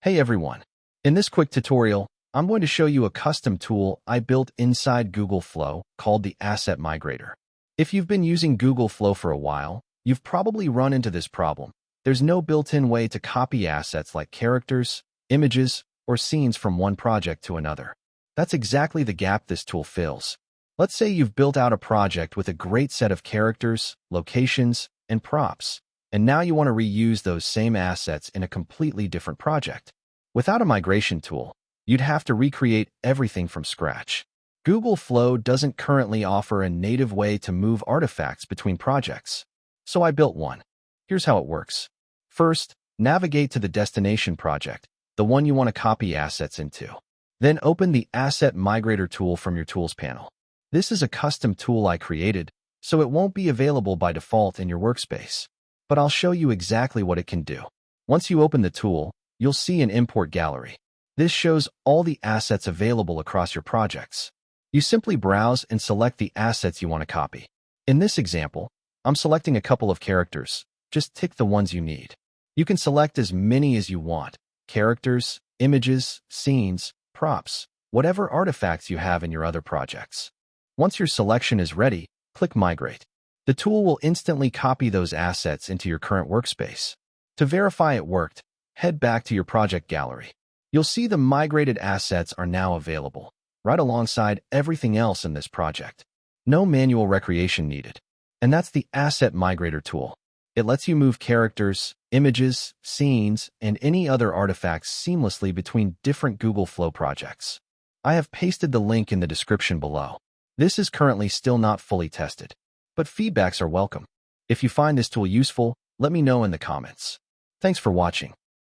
Hey everyone! In this quick tutorial, I'm going to show you a custom tool I built inside Google Flow called the Asset Migrator. If you've been using Google Flow for a while, you've probably run into this problem. There's no built-in way to copy assets like characters, images, or scenes from one project to another. That's exactly the gap this tool fills. Let's say you've built out a project with a great set of characters, locations, and props, and now you want to reuse those same assets in a completely different project. Without a migration tool, you'd have to recreate everything from scratch. Google Flow doesn't currently offer a native way to move artifacts between projects, so I built one. Here's how it works. First, navigate to the destination project, the one you want to copy assets into. Then open the Asset Migrator tool from your Tools panel. This is a custom tool I created, so it won't be available by default in your workspace. But I'll show you exactly what it can do. Once you open the tool, you'll see an import gallery. This shows all the assets available across your projects. You simply browse and select the assets you want to copy. In this example, I'm selecting a couple of characters. Just tick the ones you need. You can select as many as you want: characters, images, scenes, props, whatever artifacts you have in your other projects. Once your selection is ready, click Migrate. The tool will instantly copy those assets into your current workspace. To verify it worked, head back to your project gallery. You'll see the migrated assets are now available, right alongside everything else in this project. No manual recreation needed. And that's the Asset Migrator tool. It lets you move characters, images, scenes, and any other artifacts seamlessly between different Google Flow projects. I have pasted the link in the description below. This is currently still not fully tested, but feedbacks are welcome. If you find this tool useful, let me know in the comments. Thanks for watching.